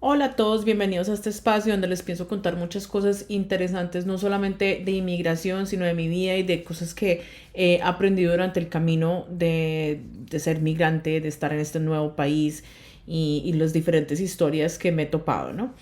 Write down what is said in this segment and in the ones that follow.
Hola a todos, bienvenidos a este espacio donde les pienso contar muchas cosas interesantes, no solamente de inmigración, sino de mi vida y de cosas que he aprendido durante el camino de ser migrante, de estar en este nuevo país y las diferentes historias que me he topado, ¿no?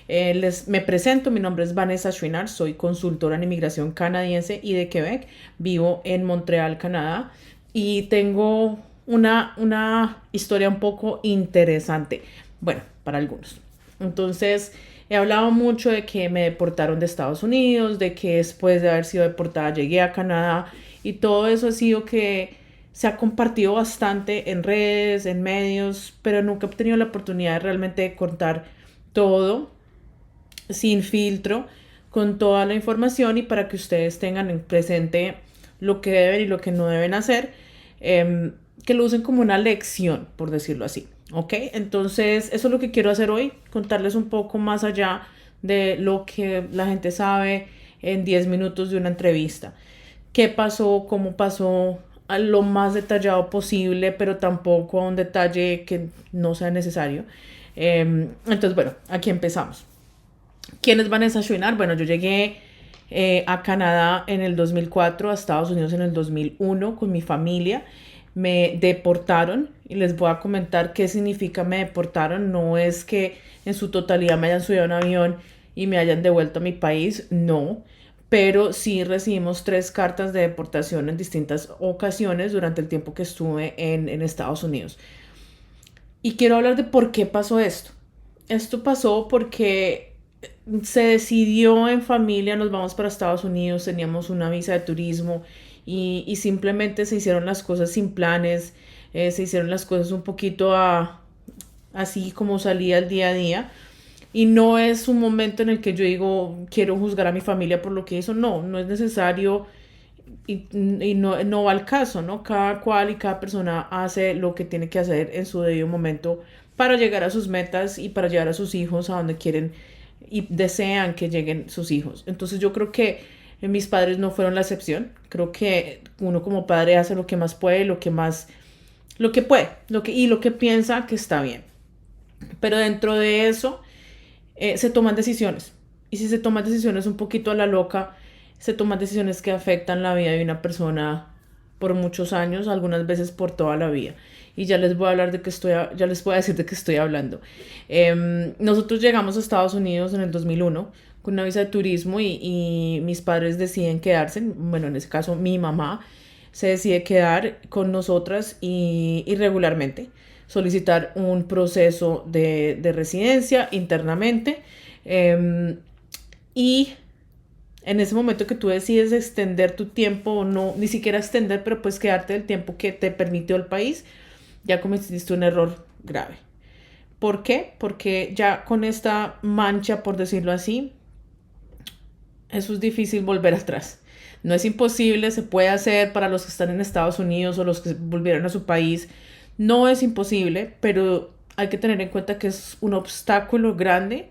Me presento, mi nombre es Vanessa Chouinard, soy consultora en inmigración canadiense y de Quebec, vivo en Montreal, Canadá, y tengo una historia un poco interesante, bueno, para algunos. Entonces, he hablado mucho de que me deportaron de Estados Unidos, de que después de haber sido deportada llegué a Canadá y todo eso ha sido que se ha compartido bastante en redes, en medios, pero nunca he tenido la oportunidad de realmente contar todo sin filtro, con toda la información y para que ustedes tengan en presente lo que deben y lo que no deben hacer, que lo usen como una lección, por decirlo así. ¿Ok? Entonces, eso es lo que quiero hacer hoy, contarles un poco más allá de lo que la gente sabe en 10 minutos de una entrevista. ¿Qué pasó? ¿Cómo pasó? A lo más detallado posible, pero tampoco a un detalle que no sea necesario. Entonces, bueno, aquí empezamos. ¿Quién es Vanessa Chouinard? Bueno, yo llegué a Canadá en el 2004, a Estados Unidos en el 2001 con mi familia. Me deportaron y les voy a comentar qué significa me deportaron. No es que en su totalidad me hayan subido a un avión y me hayan devuelto a mi país, no. Pero sí recibimos 3 cartas de deportación en distintas ocasiones durante el tiempo que estuve en Estados Unidos. Y quiero hablar de por qué pasó esto. Esto pasó porque se decidió en familia, nos vamos para Estados Unidos, teníamos una visa de turismo y simplemente se hicieron las cosas sin planes, se hicieron las cosas un poquito así como salía el día a día. Y no es un momento en el que yo digo, quiero juzgar a mi familia por lo que hizo, no, no es necesario y no va al caso, ¿no? Cada cual y cada persona hace lo que tiene que hacer en su debido momento para llegar a sus metas y para llevar a sus hijos a donde quieren y desean que lleguen sus hijos. Entonces yo creo que mis padres no fueron la excepción. Creo que uno como padre hace lo que más puede, lo que puede, y lo que piensa que está bien. Pero dentro de eso se toman decisiones. Y si se toman decisiones un poquito a la loca, se toman decisiones que afectan la vida de una persona por muchos años, algunas veces por toda la vida. Y ya les voy a hablar de que ya les voy a decir de qué estoy hablando. Nosotros llegamos a Estados Unidos en el 2001 con una visa de turismo y mis padres deciden quedarse, bueno, en ese caso mi mamá se decide quedar con nosotras y regularmente solicitar un proceso de residencia internamente. Y en ese momento que tú decides extender tu tiempo o no, ni siquiera extender, pero pues quedarte el tiempo que te permitió el país, ya cometiste un error grave. ¿Por qué? Porque ya con esta mancha, por decirlo así, eso es difícil volver atrás. No es imposible, se puede hacer para los que están en Estados Unidos o los que volvieron a su país. No es imposible, pero hay que tener en cuenta que es un obstáculo grande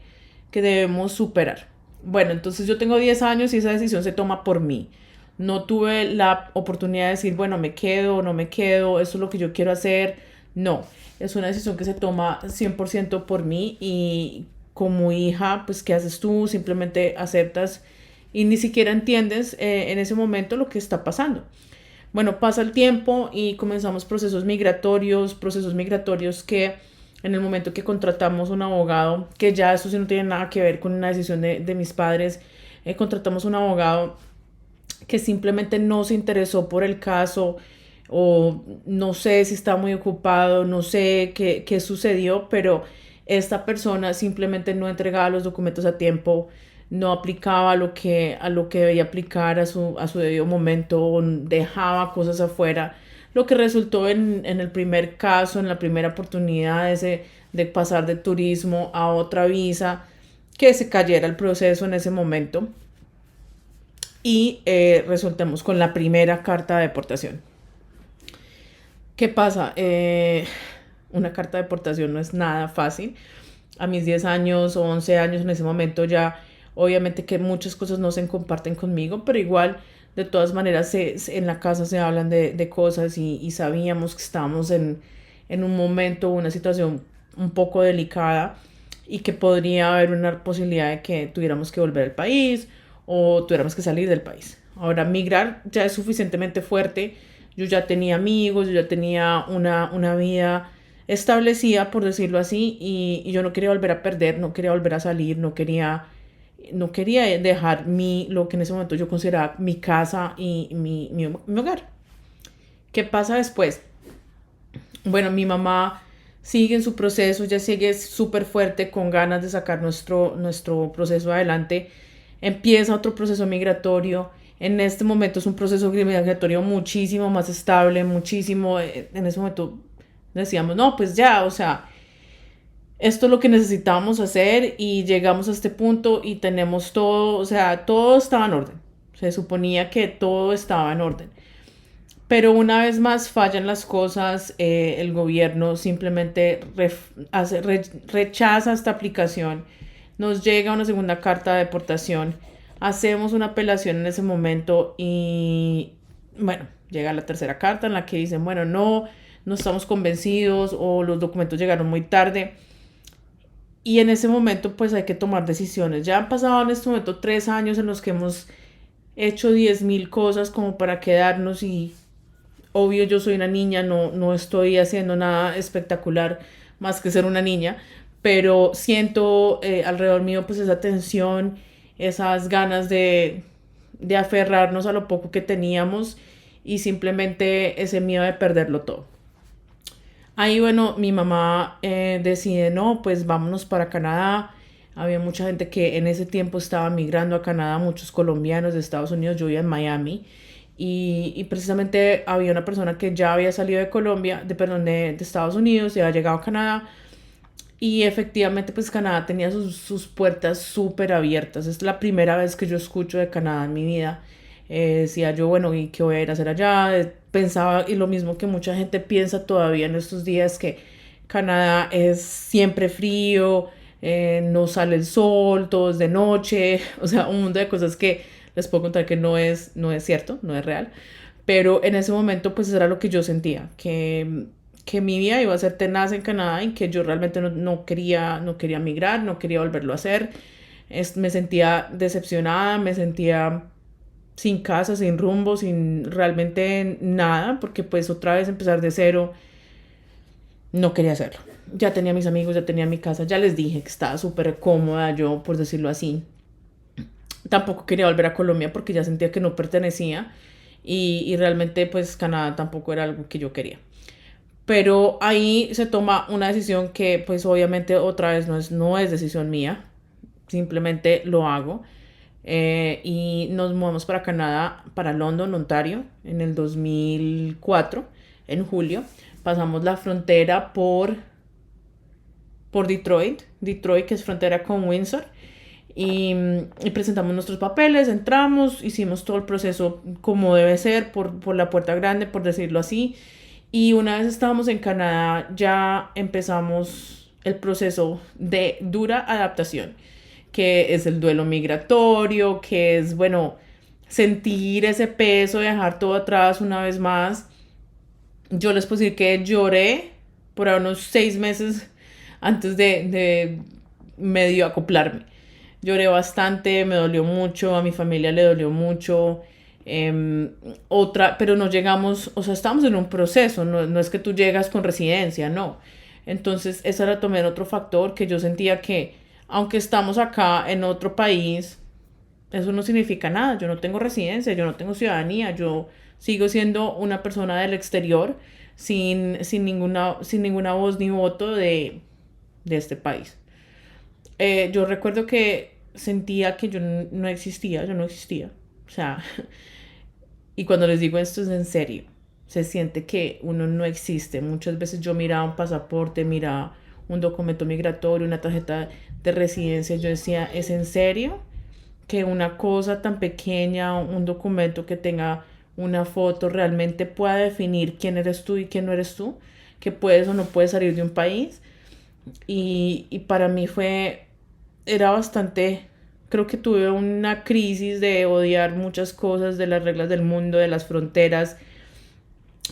que debemos superar. Bueno, entonces yo tengo 10 años y esa decisión se toma por mí. No tuve la oportunidad de decir, bueno, me quedo o no me quedo, eso es lo que yo quiero hacer. No, es una decisión que se toma 100% por mí y como hija, pues, ¿qué haces tú? Simplemente aceptas y ni siquiera entiendes en ese momento lo que está pasando. Bueno, pasa el tiempo y comenzamos procesos migratorios que en el momento que contratamos un abogado, que ya eso sí no tiene nada que ver con una decisión de mis padres, contratamos un abogado que simplemente no se interesó por el caso o no sé si está muy ocupado, no sé qué sucedió, pero esta persona simplemente no entregaba los documentos a tiempo, no aplicaba a lo que debía aplicar a su debido momento, dejaba cosas afuera, lo que resultó en el primer caso, en la primera oportunidad de pasar de turismo a otra visa, que se cayera el proceso en ese momento y resultemos con la primera carta de deportación. ¿Qué pasa? Una carta de deportación no es nada fácil. A mis 10 años o 11 años en ese momento ya, obviamente que muchas cosas no se comparten conmigo, pero igual, de todas maneras, en la casa se hablan de cosas y sabíamos que estábamos en un momento, una situación un poco delicada. y que podría haber una posibilidad de que tuviéramos que volver al país o tuviéramos que salir del país. Ahora, migrar ya es suficientemente fuerte. Yo ya tenía amigos, yo ya tenía una vida establecida, por decirlo así, y yo no quería volver a perder, no quería volver a salir, no quería dejar lo que en ese momento yo consideraba mi casa y mi hogar. ¿Qué pasa después? Bueno, mi mamá sigue en su proceso, ya sigue súper fuerte con ganas de sacar nuestro proceso adelante. Empieza otro proceso migratorio. En este momento es un proceso migratorio muchísimo más estable, muchísimo. En ese momento decíamos, no, pues ya, o sea, esto es lo que necesitábamos hacer y llegamos a este punto y tenemos todo, o sea, todo estaba en orden. Se suponía que todo estaba en orden. Pero una vez más fallan las cosas, el gobierno simplemente rechaza esta aplicación, nos llega una segunda carta de deportación, hacemos una apelación en ese momento y bueno, llega la tercera carta en la que dicen, bueno, no estamos convencidos o los documentos llegaron muy tarde. Y en ese momento pues hay que tomar decisiones. Ya han pasado en este momento 3 años en los que hemos hecho 10.000 cosas como para quedarnos y obvio yo soy una niña, no estoy haciendo nada espectacular más que ser una niña, pero siento alrededor mío pues esa tensión, esas ganas de aferrarnos a lo poco que teníamos y simplemente ese miedo de perderlo todo. Ahí, bueno, mi mamá decide, no, pues vámonos para Canadá. Había mucha gente que en ese tiempo estaba migrando a Canadá, muchos colombianos de Estados Unidos, yo vivía en Miami. Y precisamente había una persona que ya había salido de Colombia, perdón, de Estados Unidos y había llegado a Canadá. Y efectivamente, pues Canadá tenía sus puertas súper abiertas. Es la primera vez que yo escucho de Canadá en mi vida. Decía yo, bueno, ¿y qué voy a ir a hacer allá? Pensaba, y lo mismo que mucha gente piensa todavía en estos días, que Canadá es siempre frío, no sale el sol, todo es de noche, o sea, un mundo de cosas que les puedo contar que no es cierto, no es real. Pero en ese momento, pues eso era lo que yo sentía, que mi vida iba a ser tenaz en Canadá y que yo realmente no quería migrar, no quería volverlo a hacer. Me sentía decepcionada, me sentía sin casa, sin rumbo, sin realmente nada, porque pues otra vez empezar de cero, no quería hacerlo. Ya tenía mis amigos, ya tenía mi casa, ya les dije que estaba súper cómoda yo, por decirlo así. Tampoco quería volver a Colombia porque ya sentía que no pertenecía y realmente pues Canadá tampoco era algo que yo quería. Pero ahí se toma una decisión que pues obviamente otra vez no es decisión mía, simplemente lo hago. Y nos movemos para Canadá, para London, Ontario, en el 2004, en julio. Pasamos la frontera por Detroit, que es frontera con Windsor. Y presentamos nuestros papeles, entramos, hicimos todo el proceso como debe ser, por la puerta grande, por decirlo así. Y una vez estábamos en Canadá, ya empezamos el proceso de dura adaptación, que es el duelo migratorio, que es, bueno, sentir ese peso, dejar todo atrás una vez más. Yo les puedo decir que lloré por unos 6 meses antes de medio acoplarme. Lloré bastante, me dolió mucho, a mi familia le dolió mucho. Pero no llegamos, o sea, estamos en un proceso, no es que tú llegas con residencia, no. Entonces, ese era también otro factor que yo sentía que, aunque estamos acá en otro país, eso no significa nada. Yo no tengo residencia, yo no tengo ciudadanía, yo sigo siendo una persona del exterior sin ninguna voz ni voto de este país. Yo recuerdo que sentía que yo no existía, yo no existía. O sea, y cuando les digo esto es en serio. Se siente que uno no existe. Muchas veces yo miraba un pasaporte, miraba un documento migratorio, una tarjeta de residencia. Yo decía, ¿es en serio que una cosa tan pequeña, un documento que tenga una foto, realmente pueda definir quién eres tú y quién no eres tú? Que puedes o no puedes salir de un país. Y para mí era bastante, creo que tuve una crisis de odiar muchas cosas, de las reglas del mundo, de las fronteras.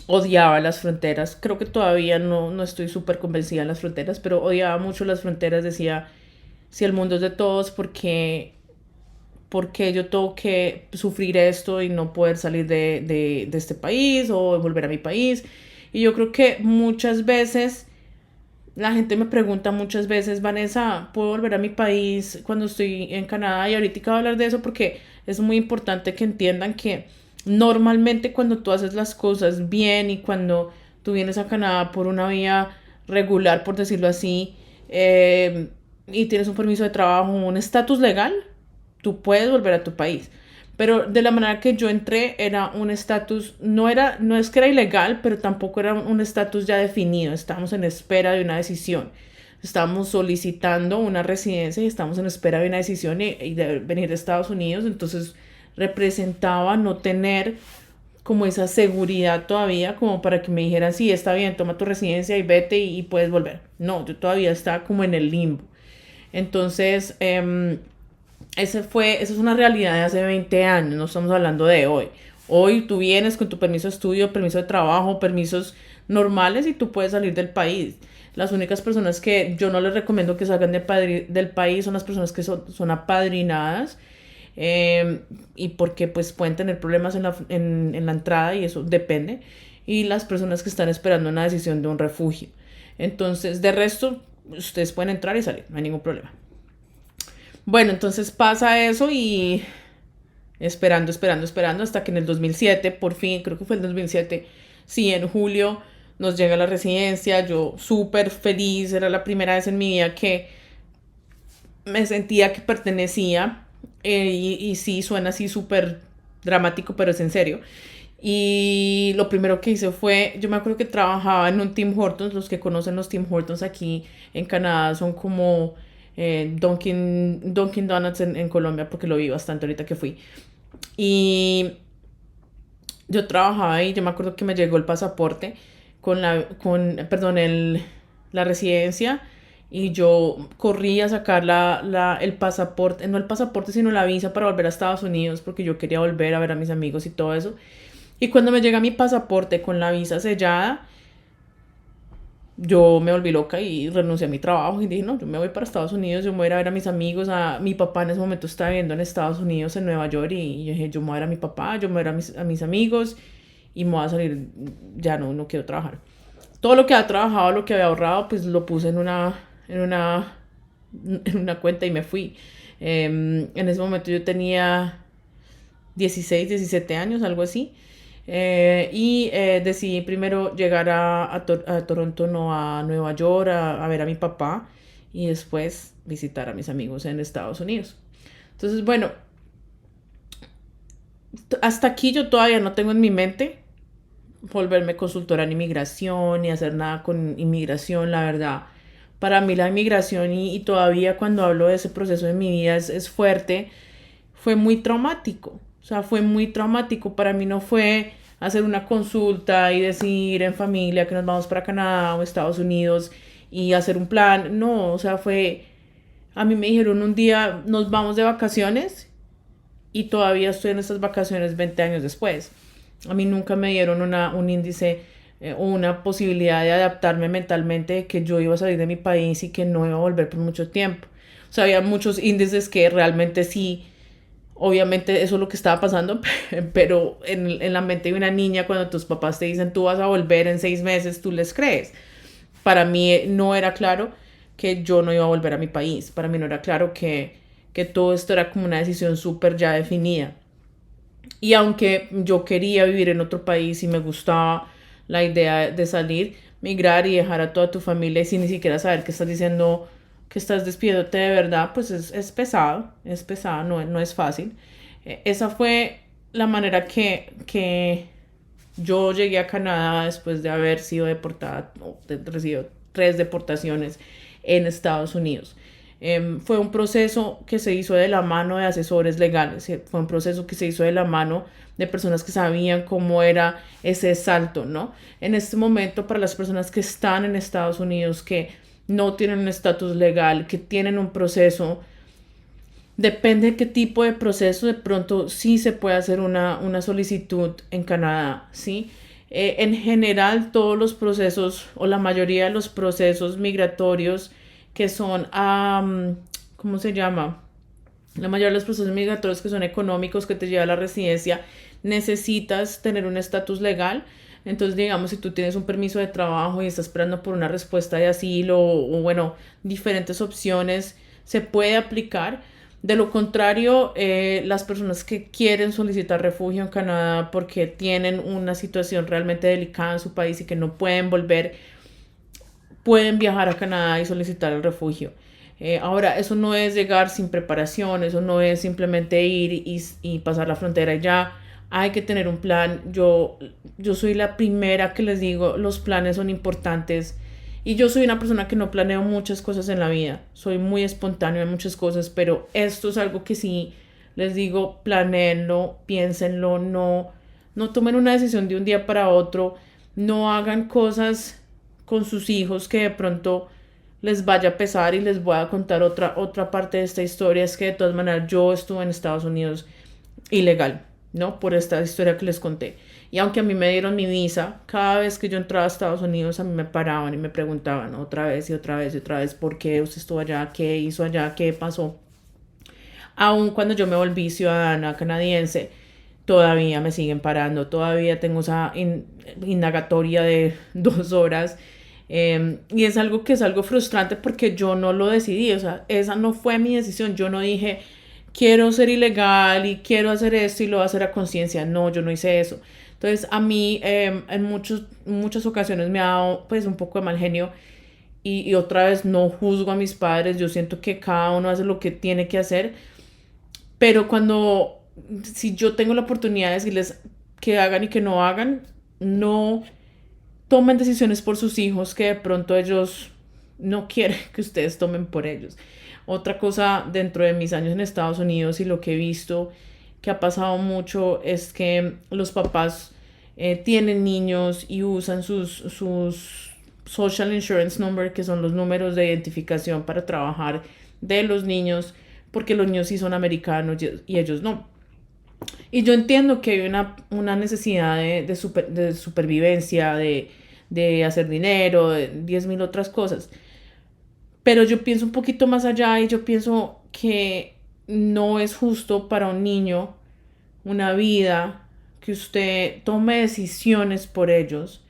Odiaba las fronteras, creo que todavía no estoy súper convencida en las fronteras, pero odiaba mucho las fronteras. Decía, si el mundo es de todos, porque yo tengo que sufrir esto y no poder salir de este país o volver a mi país. Y yo creo que muchas veces la gente me pregunta muchas veces, Vanessa, ¿puedo volver a mi país cuando estoy en Canadá? Y ahorita voy a hablar de eso porque es muy importante que entiendan que normalmente cuando tú haces las cosas bien y cuando tú vienes a Canadá por una vía regular, por decirlo así, y tienes un permiso de trabajo, un estatus legal, tú puedes volver a tu país. Pero de la manera que yo entré era un estatus, no es que era ilegal, pero tampoco era un estatus ya definido. Estábamos en espera de una decisión. Estábamos solicitando una residencia y estamos en espera de una decisión y de venir a Estados Unidos. Entonces representaba no tener como esa seguridad todavía como para que me dijeran, sí, está bien, toma tu residencia y vete y puedes volver. No, yo todavía estaba como en el limbo. Entonces, esa es una realidad de hace 20 años, no estamos hablando de hoy. Hoy tú vienes con tu permiso de estudio, permiso de trabajo, permisos normales y tú puedes salir del país. Las únicas personas que yo no les recomiendo que salgan del país son las personas que son apadrinadas, y porque pues pueden tener problemas en la entrada y eso depende. Y las personas que están esperando una decisión de un refugio. Entonces, de resto, ustedes pueden entrar y salir, no hay ningún problema. Bueno, entonces pasa eso y esperando hasta que en el 2007, por fin, creo que fue el 2007, sí, en julio nos llega la residencia. Yo súper feliz, era la primera vez en mi vida que me sentía que pertenecía, y sí, suena así súper dramático, pero es en serio. Y lo primero que hice fue, yo me acuerdo que trabajaba en un Tim Hortons. Los que conocen los Tim Hortons aquí en Canadá son como Dunkin' Donuts en Colombia, porque lo vi bastante ahorita que fui. Y yo trabajaba ahí. Yo me acuerdo que me llegó el pasaporte perdón, la residencia, y yo corrí a sacar el pasaporte, no el pasaporte, sino la visa para volver a Estados Unidos, porque yo quería volver a ver a mis amigos y todo eso. Y cuando me llega mi pasaporte con la visa sellada, yo me volví loca y renuncié a mi trabajo y dije, no, yo me voy para Estados Unidos, yo me voy a ir a ver a mis amigos. Mi papá en ese momento estaba viviendo en Estados Unidos, en Nueva York, y yo dije, yo me voy a ver a mi papá, yo me voy a ver a mis amigos y me voy a salir, ya no quiero trabajar. Todo lo que había trabajado, lo que había ahorrado, pues lo puse en una cuenta y me fui. En ese momento yo tenía 16, 17 años, algo así. Y decidí primero llegar a Toronto, no a Nueva York, a ver a mi papá, y después visitar a mis amigos en Estados Unidos. Entonces, bueno, hasta aquí yo todavía no tengo en mi mente volverme consultora en inmigración ni hacer nada con inmigración, la verdad. Para mí la inmigración, y todavía cuando hablo de ese proceso de mi vida, es fuerte. Fue muy traumático. O sea, fue muy traumático. Para mí no fue hacer una consulta y decir en familia que nos vamos para Canadá o Estados Unidos y hacer un plan. No, o sea, a mí me dijeron un día, nos vamos de vacaciones, y todavía estoy en estas vacaciones 20 años después. A mí nunca me dieron un índice, o una posibilidad de adaptarme mentalmente, de que yo iba a salir de mi país y que no iba a volver por mucho tiempo. O sea, había muchos índices que realmente sí, obviamente eso es lo que estaba pasando, pero en la mente de una niña, cuando tus papás te dicen tú vas a volver en 6 meses, tú les crees. Para mí no era claro que yo no iba a volver a mi país. Para mí no era claro que todo esto era como una decisión súper ya definida. Y aunque yo quería vivir en otro país y me gustaba la idea de salir, migrar y dejar a toda tu familia sin ni siquiera saber que estás diciendo que estás despidiéndote de verdad, pues es pesado, no es fácil. Esa fue la manera que yo llegué a Canadá después de haber sido deportada, o recibido 3 deportaciones en Estados Unidos. Fue un proceso que se hizo de la mano de asesores legales. Fue un proceso que se hizo de la mano de personas que sabían cómo era ese salto, ¿no? En este momento, para las personas que están en Estados Unidos, que no tienen un estatus legal, que tienen un proceso, depende de qué tipo de proceso, de pronto sí se puede hacer una solicitud en Canadá, ¿sí? En general, todos los procesos, o la mayoría de los procesos migratorios que son, ¿cómo se llama? La mayoría de los procesos migratorios que son económicos, que te lleva a la residencia, necesitas tener un estatus legal. Entonces, digamos, si tú tienes un permiso de trabajo y estás esperando por una respuesta de asilo o bueno, diferentes opciones, se puede aplicar. De lo contrario, las personas que quieren solicitar refugio en Canadá porque tienen una situación realmente delicada en su país y que no pueden volver, pueden viajar a Canadá y solicitar el refugio. Ahora, eso no es llegar sin preparación, eso no es simplemente ir y pasar la frontera y ya. Hay que tener un plan. Yo soy la primera que les digo, los planes son importantes. Y yo soy una persona que no planeo muchas cosas en la vida. Soy muy espontánea en muchas cosas, pero esto es algo que sí les digo, planeenlo, piénsenlo, no tomen una decisión de un día para otro, no hagan cosas con sus hijos que de pronto les vaya a pesar. Y les voy a contar otra parte de esta historia, es que de todas maneras yo estuve en Estados Unidos ilegal, ¿no? Por esta historia que les conté. Y aunque a mí me dieron mi visa, cada vez que yo entraba a Estados Unidos a mí me paraban y me preguntaban otra vez y otra vez y otra vez por qué usted estuvo allá, qué hizo allá, qué pasó. Aun cuando yo me volví ciudadana canadiense, todavía me siguen parando, todavía tengo esa indagatoria de 2 horas. Y es algo que es algo frustrante porque yo no lo decidí, o sea, esa no fue mi decisión. Yo no dije, quiero ser ilegal y quiero hacer esto y lo voy a hacer a conciencia. No, yo no hice eso. Entonces, a mí en muchas ocasiones me ha dado pues un poco de mal genio y otra vez no juzgo a mis padres. Yo siento que cada uno hace lo que tiene que hacer, pero si yo tengo la oportunidad de decirles que hagan y que no hagan, no tomen decisiones por sus hijos que de pronto ellos no quieren que ustedes tomen por ellos. Otra cosa dentro de mis años en Estados Unidos y lo que he visto que ha pasado mucho es que los papás tienen niños y usan sus Social Insurance Number, que son los números de identificación para trabajar de los niños, porque los niños sí son americanos y ellos no. Y yo entiendo que hay una necesidad de supervivencia, de hacer dinero, de 10.000 otras cosas. Pero yo pienso un poquito más allá y yo pienso que no es justo para un niño una vida que usted tome decisiones por ellos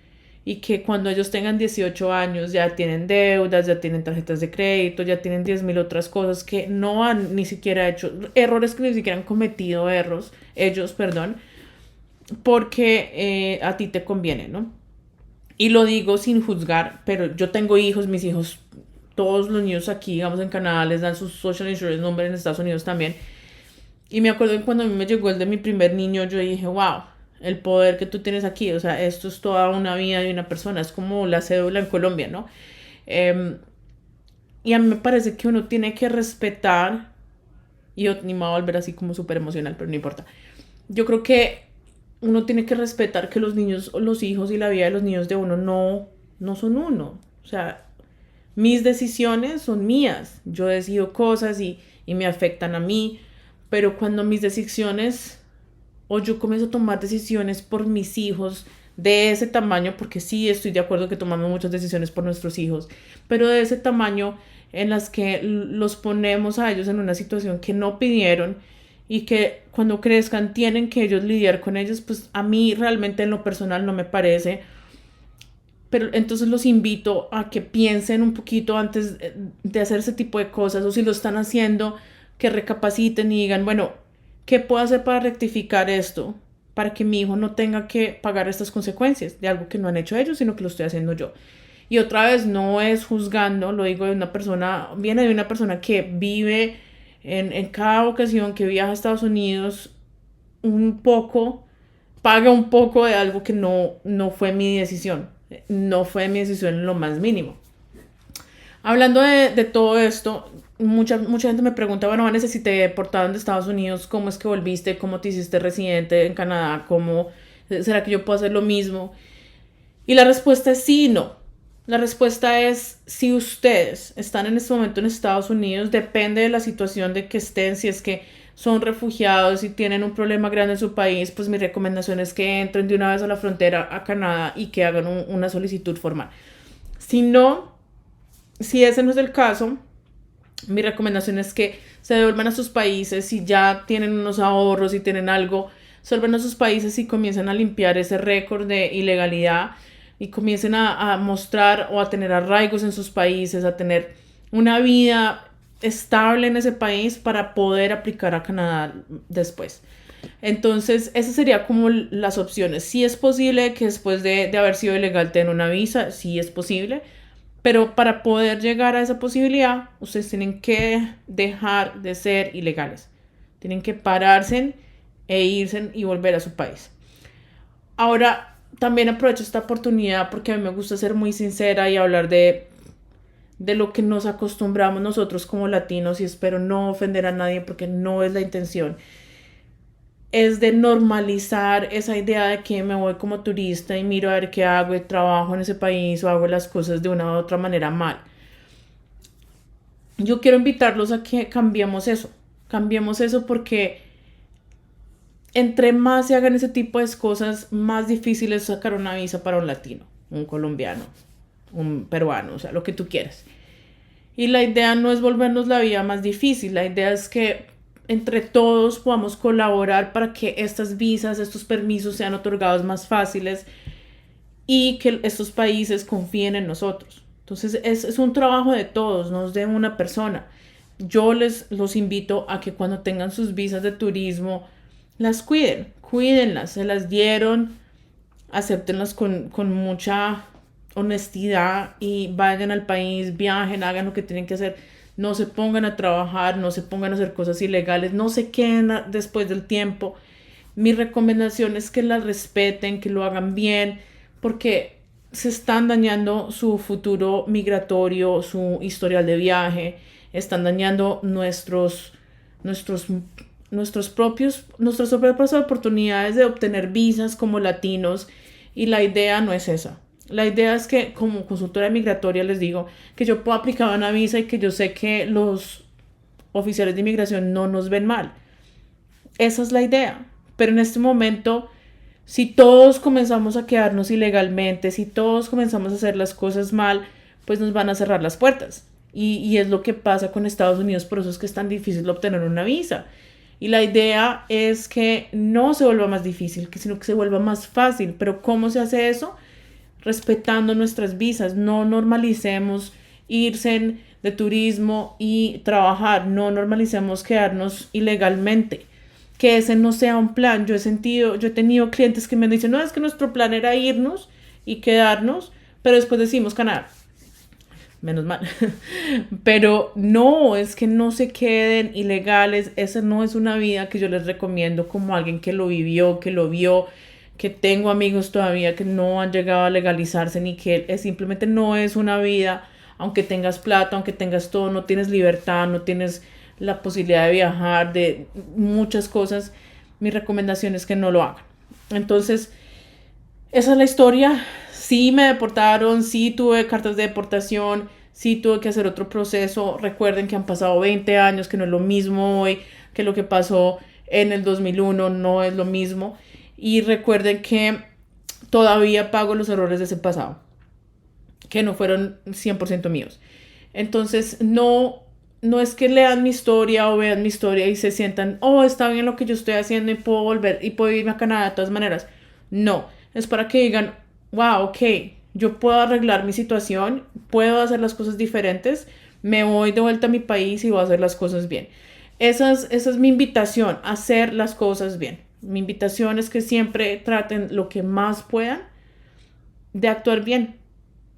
y que cuando ellos tengan 18 años ya tienen deudas, ya tienen tarjetas de crédito, ya tienen 10.000 otras cosas que no han ni siquiera hecho, errores que ni siquiera han cometido ellos, perdón, porque a ti te conviene, ¿no? Y lo digo sin juzgar, pero yo tengo hijos, mis hijos, todos los niños aquí, digamos en Canadá, les dan sus Social Insurance Number, en Estados Unidos también. Y me acuerdo que cuando a mí me llegó el de mi primer niño, yo dije, wow, el poder que tú tienes aquí, o sea, esto es toda una vida de una persona, es como la cédula en Colombia, ¿no? Y a mí me parece que uno tiene que respetar, y yo ni me voy a volver así como súper emocional, pero no importa. Yo creo que uno tiene que respetar que los niños, los hijos y la vida de los niños de uno no son uno. O sea, mis decisiones son mías. Yo decido cosas y me afectan a mí, pero cuando mis decisiones o yo comienzo a tomar decisiones por mis hijos de ese tamaño, porque sí estoy de acuerdo que tomamos muchas decisiones por nuestros hijos, pero de ese tamaño en las que los ponemos a ellos en una situación que no pidieron y que cuando crezcan tienen que ellos lidiar con ellos, pues a mí realmente en lo personal no me parece. Pero entonces los invito a que piensen un poquito antes de hacer ese tipo de cosas, o si lo están haciendo, que recapaciten y digan, bueno, ¿qué puedo hacer para rectificar esto? Para que mi hijo no tenga que pagar estas consecuencias de algo que no han hecho ellos, sino que lo estoy haciendo yo. Y otra vez, no es juzgando, lo digo de una persona, viene de una persona que vive en cada ocasión que viaja a Estados Unidos un poco, paga un poco de algo que no fue mi decisión. No fue mi decisión en lo más mínimo. Hablando de todo esto, mucha gente me pregunta, bueno, Vanessa, si te deportaron de Estados Unidos, ¿cómo es que volviste? ¿Cómo te hiciste residente en Canadá? ¿Cómo será que yo puedo hacer lo mismo? Y la respuesta es sí y no. La respuesta es, si ustedes están en este momento en Estados Unidos, depende de la situación de que estén, si es que son refugiados y tienen un problema grande en su país, pues mi recomendación es que entren de una vez a la frontera a Canadá y que hagan una solicitud formal. Si no, si ese no es el caso, Mi recomendación es que se devuelvan a sus países si ya tienen unos ahorros y tienen algo, se devuelvan a sus países y comiencen a limpiar ese récord de ilegalidad y comiencen a mostrar o a tener arraigos en sus países, a tener una vida estable en ese país para poder aplicar a Canadá después. Entonces, esas serían como las opciones. Sí es posible que después de haber sido ilegal tengan una visa, sí es posible, pero para poder llegar a esa posibilidad, ustedes tienen que dejar de ser ilegales. Tienen que pararse e irse y volver a su país. Ahora, también aprovecho esta oportunidad porque a mí me gusta ser muy sincera y hablar de lo que nos acostumbramos nosotros como latinos, y espero no ofender a nadie porque no es la intención. Es de normalizar esa idea de que me voy como turista y miro a ver qué hago y trabajo en ese país o hago las cosas de una u otra manera mal. Yo quiero invitarlos a que cambiemos eso porque entre más se hagan ese tipo de cosas, más difícil es sacar una visa para un latino, un colombiano, un peruano, o sea, lo que tú quieras. Y la idea no es volvernos la vida más difícil, la idea es que entre todos podamos colaborar para que estas visas, estos permisos sean otorgados más fáciles y que estos países confíen en nosotros. Entonces es un trabajo de todos, no es de una persona. Yo los invito a que cuando tengan sus visas de turismo, las cuídenlas, se las dieron, acéptenlas con mucha honestidad y vayan al país, viajen, hagan lo que tienen que hacer. No se pongan a trabajar, no se pongan a hacer cosas ilegales, no se queden después del tiempo. Mi recomendación es que las respeten, que lo hagan bien, porque se están dañando su futuro migratorio, su historial de viaje, están dañando nuestros, nuestras propias oportunidades de obtener visas como latinos, y la idea no es esa. La idea es que como consultora migratoria les digo que yo puedo aplicar una visa y que yo sé que los oficiales de inmigración no nos ven mal. Esa es la idea. Pero en este momento, si todos comenzamos a quedarnos ilegalmente, si todos comenzamos a hacer las cosas mal, pues nos van a cerrar las puertas. Y es lo que pasa con Estados Unidos, por eso es que es tan difícil obtener una visa. Y la idea es que no se vuelva más difícil, sino que se vuelva más fácil. Pero ¿cómo se hace eso? Respetando nuestras visas. No normalicemos irse de turismo y trabajar, no normalicemos quedarnos ilegalmente, que ese no sea un plan. Yo he tenido clientes que me dicen, no, es que nuestro plan era irnos y quedarnos, pero después decimos Canadá, menos mal. Pero no, es que no se queden ilegales. Esa no es una vida que yo les recomiendo como alguien que lo vivió, que lo vio, que tengo amigos todavía que no han llegado a legalizarse, ni que simplemente no es una vida. Aunque tengas plata, aunque tengas todo, no tienes libertad, no tienes la posibilidad de viajar, de muchas cosas. Mi recomendación es que no lo hagan. Entonces, esa es la historia. Sí me deportaron, sí tuve cartas de deportación, sí tuve que hacer otro proceso. Recuerden que han pasado 20 años, que no es lo mismo hoy, que lo que pasó en el 2001 no es lo mismo. Y recuerden que todavía pago los errores de ese pasado, que no fueron 100% míos. Entonces, no es que lean mi historia o vean mi historia y se sientan, oh, está bien lo que yo estoy haciendo y puedo volver y puedo irme a Canadá de todas maneras. No, es para que digan, wow, ok, yo puedo arreglar mi situación, puedo hacer las cosas diferentes, me voy de vuelta a mi país y voy a hacer las cosas bien. Esa es mi invitación, hacer las cosas bien. Mi invitación es que siempre traten lo que más puedan de actuar bien.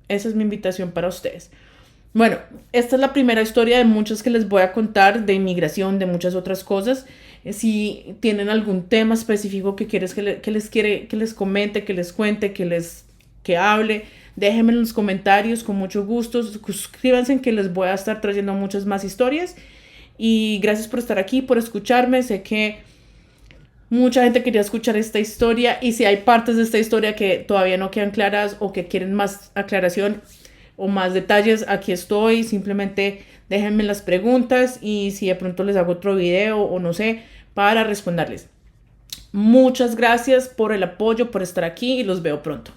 Esa es mi invitación para ustedes. Bueno, esta es la primera historia de muchas que les voy a contar, de inmigración, de muchas otras cosas. Si tienen algún tema específico que quieres que les comente, que les cuente, que hable, déjenme en los comentarios con mucho gusto. Suscríbanse, que les voy a estar trayendo muchas más historias. Y gracias por estar aquí, por escucharme. Sé que mucha gente quería escuchar esta historia, y si hay partes de esta historia que todavía no quedan claras o que quieren más aclaración o más detalles, aquí estoy. Simplemente déjenme las preguntas y si de pronto les hago otro video o no sé, para responderles. Muchas gracias por el apoyo, por estar aquí, y los veo pronto.